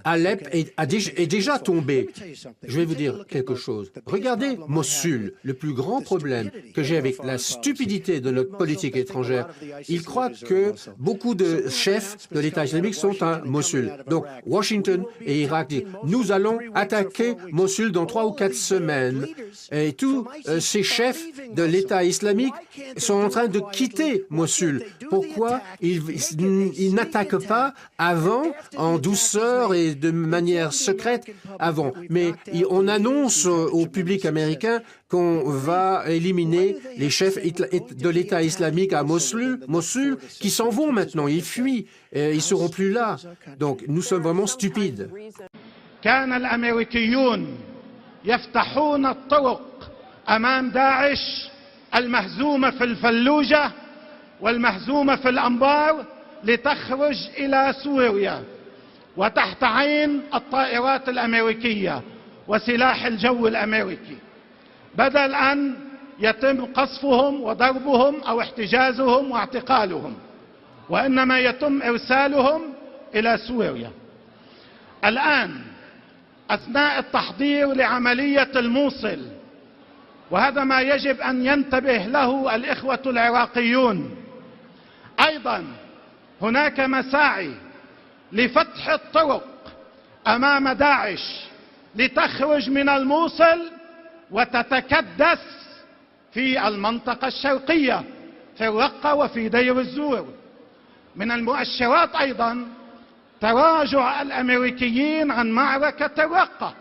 Alep est déjà tombé. Je vais vous dire quelque chose. Regardez Mossul, le plus grand problème que j'ai avec la stupidité de notre politique étrangère. Ils croient que beaucoup de chefs de l'État islamique sont à Mossul. Donc Washington et Irak disent « Nous allons attaquer Mossul dans 3 ou 4 semaines ». Et tous ces chefs de l'État islamique sont en train de quitter Mossul. Pourquoi ils n'attaquent pas avant, en douceur et de manière secrète avant? Mais on annonce au public américain qu'on va éliminer les chefs de l'État islamique à Mossul, qui s'en vont maintenant, ils fuient, ils ne seront plus là. Donc nous sommes vraiment stupides. كان الأمريكيون يفتحون الطرق أمام داعش المهزومة في الفلوجة والمهزومة في الأنبار لتخرج إلى سوريا وتحت عين الطائرات الأمريكية وسلاح الجو الأمريكي، بدل أن يتم قصفهم وضربهم أو احتجازهم واعتقالهم، وإنما يتم إرسالهم إلى سوريا. الآن أثناء التحضير لعملية الموصل، وهذا ما يجب أن ينتبه له الإخوة العراقيون. أيضا هناك مساعي لفتح الطرق أمام داعش لتخرج من الموصل وتتكدس في المنطقة الشرقية في الرقة وفي دير الزور. من المؤشرات أيضا تراجع الأمريكيين عن معركة الرقة.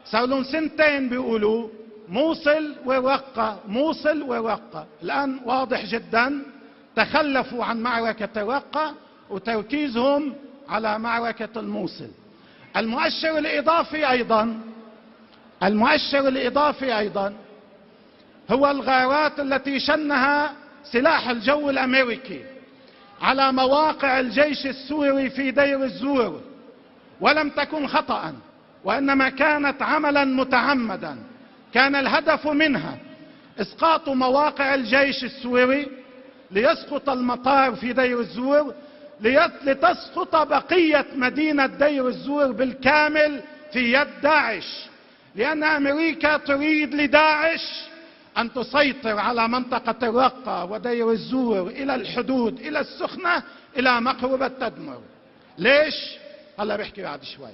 صار لهم سنتين بيقولوا موصل والرقة موصل والرقة، الآن واضح جدا تخلفوا عن معركة الرقة وتركيزهم على معركة الموصل. المؤشر الإضافي أيضا هو الغارات التي شنها سلاح الجو الأمريكي على مواقع الجيش السوري في دير الزور، ولم تكن خطأ وإنما كانت عملا متعمدا. كان الهدف منها إسقاط مواقع الجيش السوري ليسقط المطار في دير الزور، لتسقط بقية مدينة دير الزور بالكامل في يد داعش، لأن أمريكا تريد لداعش أن تسيطر على منطقة الرقة ودير الزور إلى الحدود إلى السخنة إلى مقربة تدمر. ليش؟ هلا بحكي بعد شوي.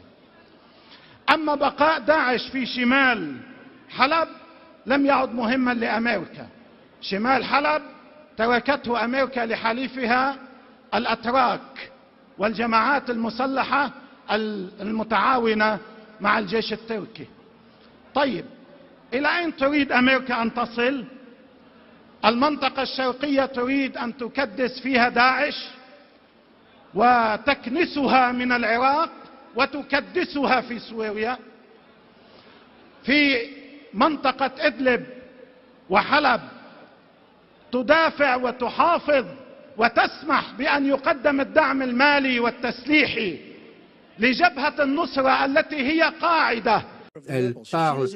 أما بقاء داعش في شمال حلب لم يعد مهما لأمريكا. شمال حلب تركته أمريكا لحليفها الأتراك والجماعات المسلحة المتعاونة مع الجيش التركي. طيب إلى أين تريد أمريكا أن تصل؟ المنطقة الشرقية تريد أن تكدس فيها داعش وتكنسها من العراق وتكدسها في سوريا. في منطقة إدلب وحلب تدافع وتحافظ وتسمح بأن يقدم الدعم المالي والتسليحي لجبهة النصرة التي هي قاعدة. Elle parle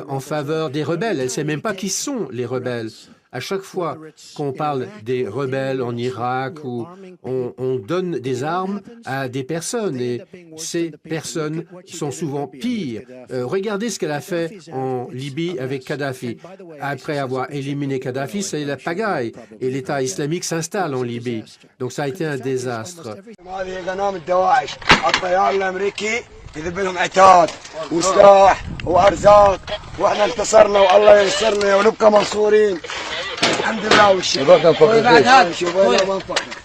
en faveur des rebelles. Elle ne sait même pas qui sont les rebelles. À chaque fois qu'on parle des rebelles en Irak, où on donne des armes à des personnes, et ces personnes sont souvent pires. Regardez ce qu'elle a fait en Libye avec Kadhafi. Après avoir éliminé Kadhafi, c'est la pagaille, et l'État islamique s'installe en Libye. Donc ça a été un désastre. يذب لهم عتاد وسلاح وارزاق، واحنا انتصرنا والله ينصرنا ونبقى منصورين الحمد لله والشكر. بعد هذا شوف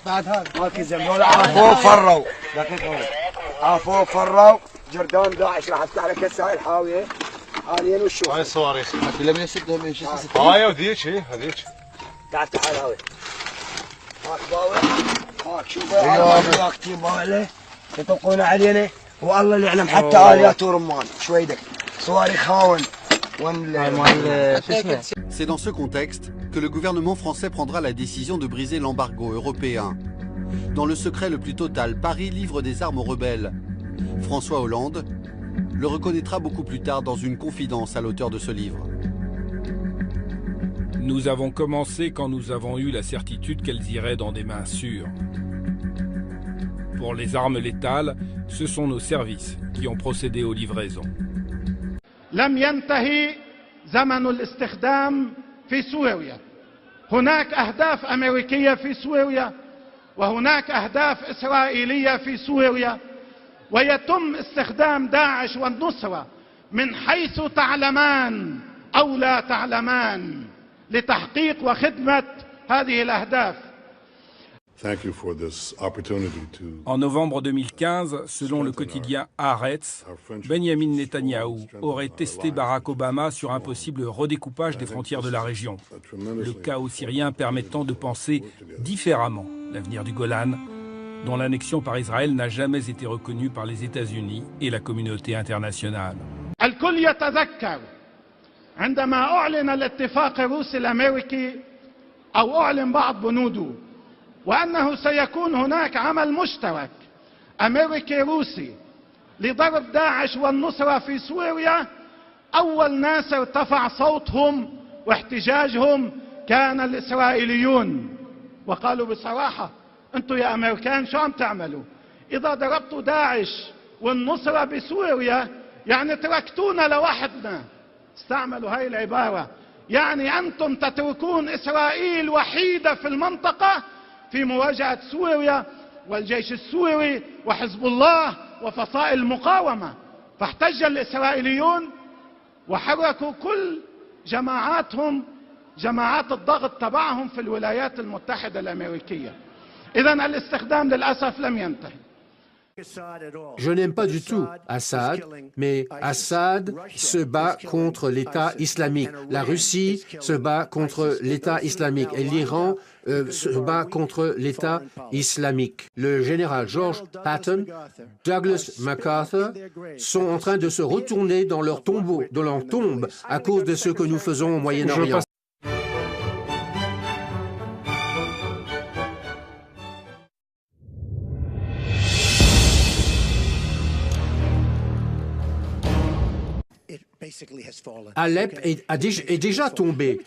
بعد هذا ما في ذنب ولا عافوا فروا عافوا فروا جردان داعش راح افتح لك هسه هاي الحاويه حاليا وشوف هاي الصواريخ لما يسدهم من شو هاي وذيك هذيك تعال تعال هاوي هاك باوي هاك شوف هاي كتير ماله يطلقون علينا والله اللي يعلم حتى آليات ورمان شويدك صواريخ هاون. C'est dans ce contexte que le gouvernement français prendra la décision de briser l'embargo européen. Dans le secret le plus total, Paris livre des armes aux rebelles. François Hollande le reconnaîtra beaucoup plus tard dans une confidence à l'auteur de ce livre. Nous avons commencé quand nous avons eu la certitude qu'elles iraient dans des mains sûres. Pour les armes létales, Ce sont nos services qui ont procédé aux livraisons. لم ينتهي زمن الاستخدام في سوريا. هناك أهداف أمريكية في سوريا وهناك أهداف إسرائيلية في سوريا، ويتم استخدام داعش والنصرة من حيث تعلمان أو لا تعلمان لتحقيق وخدمة هذه الأهداف. En novembre 2015, selon le quotidien Haaretz, Benjamin Netanyahou aurait testé Barack Obama sur un possible redécoupage des frontières de la région. Le chaos syrien permettant de penser différemment l'avenir du Golan, dont l'annexion par Israël n'a jamais été reconnue par les États-Unis et la communauté internationale. الكل يتذكر عندما أعلن الاتفاق الروسي الأمريكي أو أعلن بعض بنوده وأنه سيكون هناك عمل مشترك أمريكي روسي لضرب داعش والنصرة في سوريا، أول ناس ارتفع صوتهم واحتجاجهم كان الإسرائيليون، وقالوا بصراحة أنتوا يا أمريكان شو عم تعملوا؟ إذا ضربتوا داعش والنصرة بسوريا يعني تركتونا لوحدنا. استعملوا هاي العبارة، يعني أنتم تتركون إسرائيل وحيدة في المنطقة في مواجهة سوريا والجيش السوري وحزب الله وفصائل المقاومة. فاحتج الإسرائيليون وحركوا كل جماعاتهم، جماعات الضغط تبعهم في الولايات المتحدة الأمريكية. إذن الاستخدام للأسف لم ينتهي. Je n'aime pas du tout Assad, mais Assad se bat contre l'État islamique. La Russie se bat contre l'État islamique et l'Iran se bat contre l'État islamique. Le général George Patton, Douglas MacArthur sont en train de se retourner dans leur tombeau, dans leur tombe, à cause de ce que nous faisons au Moyen-Orient. Alep est déjà tombé.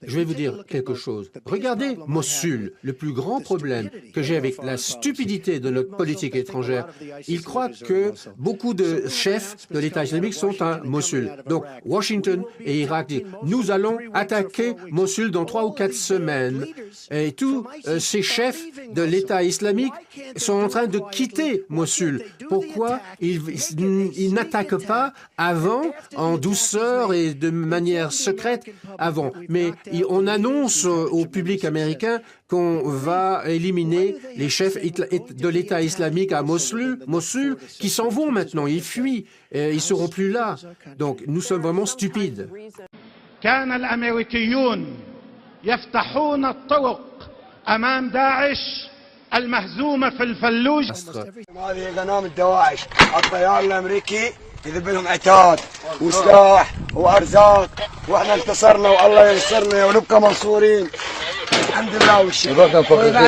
Je vais vous dire quelque chose. Regardez Mossoul. Le plus grand problème que j'ai avec la stupidité de notre politique étrangère, ils croient que beaucoup de chefs de l'État islamique sont à Mossoul. Donc Washington et Irak disent « Nous allons attaquer Mossoul dans 3 ou 4 semaines ». Et tous ces chefs de l'État islamique sont en train de quitter Mossoul. Pourquoi ils n'attaquent pas avant, en douceur et de manière secrète avant? Mais on annonce au public américain qu'on va éliminer les chefs de l'État islamique à Mossoul, qui s'en vont maintenant, ils fuient, ils ne seront plus là. Donc nous sommes vraiment stupides. كان الأمريكيون يفتحون الطرق أمام داعش المهزومة في الفلوج. هذه قناة الدواعش، الطيار الأمريكي يذب لهم عتاد وسلاح وأرزاق، وإحنا انتصرنا والله ينصرنا ونبقى منصورين. الحمد لله والشكر. بعد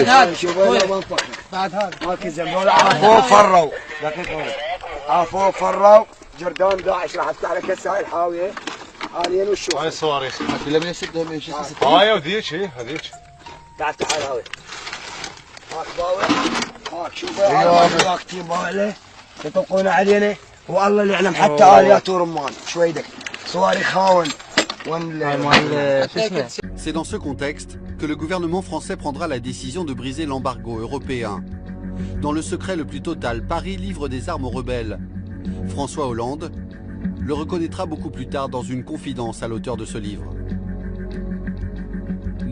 هذا بعد هذا ماكي ذنب ولا عافوا فروا عافوا فروا جردان داعش راح افتح لك هسه هاي الحاويه حاليا وشوف هاي الصواريخ لما يسدهم من شيء هاي وذيك هذيك تعال تعال هاوي هاك باوي هاك شوف هاك تيم باوي يطلقون علينا والله اللي يعلم حتى اليات ورمان شويدك صواريخ هاون. C'est dans ce contexte que le gouvernement français prendra la décision de briser l'embargo européen. Dans le secret le plus total, Paris livre des armes aux rebelles. François Hollande le reconnaîtra beaucoup plus tard dans une confidence à l'auteur de ce livre.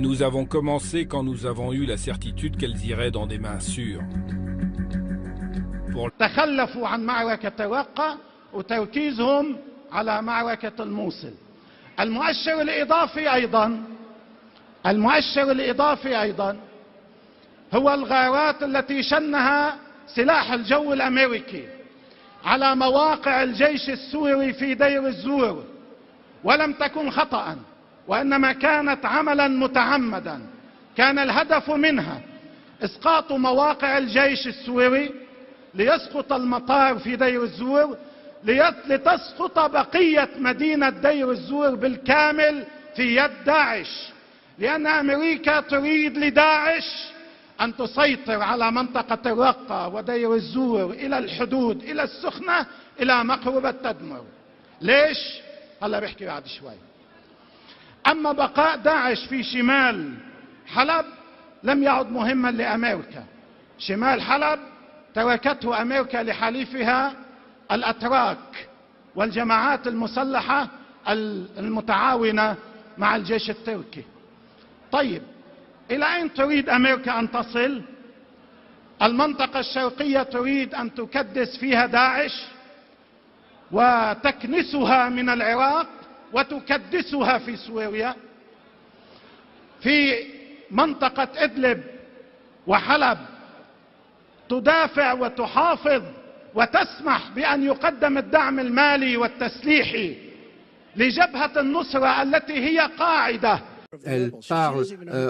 Nous avons commencé quand nous avons eu la certitude qu'elles iraient dans des mains sûres. تخلفوا عن معركة الرقة وتركيزهم على معركة الموصل. المؤشر الإضافي أيضا هو الغارات التي شنها سلاح الجو الأمريكي على مواقع الجيش السوري في دير الزور، ولم تكن خطأ وإنما كانت عملا متعمدا. كان الهدف منها إسقاط مواقع الجيش السوري ليسقط المطار في دير الزور، لتسقط بقية مدينة دير الزور بالكامل في يد داعش، لأن أمريكا تريد لداعش أن تسيطر على منطقة الرقة ودير الزور إلى الحدود إلى السخنة إلى مقربة تدمر. ليش؟ هلا بحكي بعد شوي. أما بقاء داعش في شمال حلب لم يعد مهما لأمريكا. شمال حلب تركته أمريكا لحليفها الأتراك والجماعات المسلحة المتعاونة مع الجيش التركي. طيب، إلى أين تريد أمريكا أن تصل؟ المنطقة الشرقية تريد أن تكدس فيها داعش وتكنسها من العراق وتكدسها في سوريا. في منطقة إدلب وحلب تدافع وتحافظ وتسمح بأن يقدم الدعم المالي والتسليحي لجبهة النصرة التي هي قاعدة. Elle parle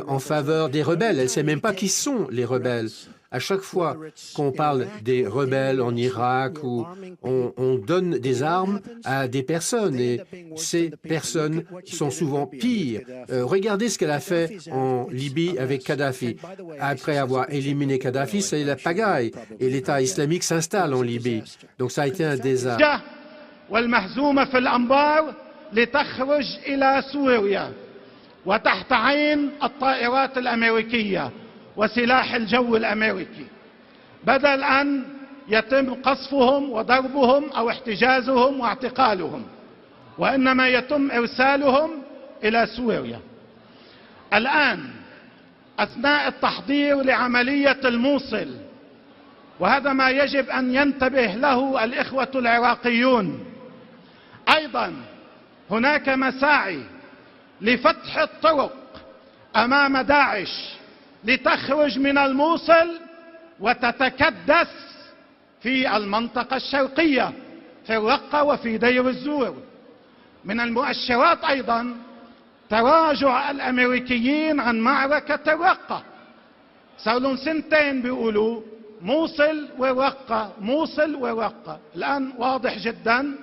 en faveur des rebelles. Elle ne sait même pas qui sont les rebelles. À chaque fois qu'on parle des rebelles en Irak, où on donne des armes à des personnes, et ces personnes sont souvent pires. Regardez ce qu'elle a fait en Libye avec Kadhafi. Après avoir éliminé Kadhafi, c'est la pagaille, et l'État islamique s'installe en Libye. Donc ça a été un désastre. لتخرج إلى سوريا وتحت عين الطائرات الأمريكية وسلاح الجو الأمريكي، بدل أن يتم قصفهم وضربهم أو احتجازهم واعتقالهم، وإنما يتم إرسالهم إلى سوريا. الآن أثناء التحضير لعملية الموصل، وهذا ما يجب أن ينتبه له الإخوة العراقيون. أيضا هناك مساعي لفتح الطرق أمام داعش لتخرج من الموصل وتتكدس في المنطقة الشرقية في الرقة وفي دير الزور. من المؤشرات أيضا تراجع الأمريكيين عن معركة الرقة. صار لهم سنتين بيقولوا موصل والرقة موصل والرقة. الآن واضح جدا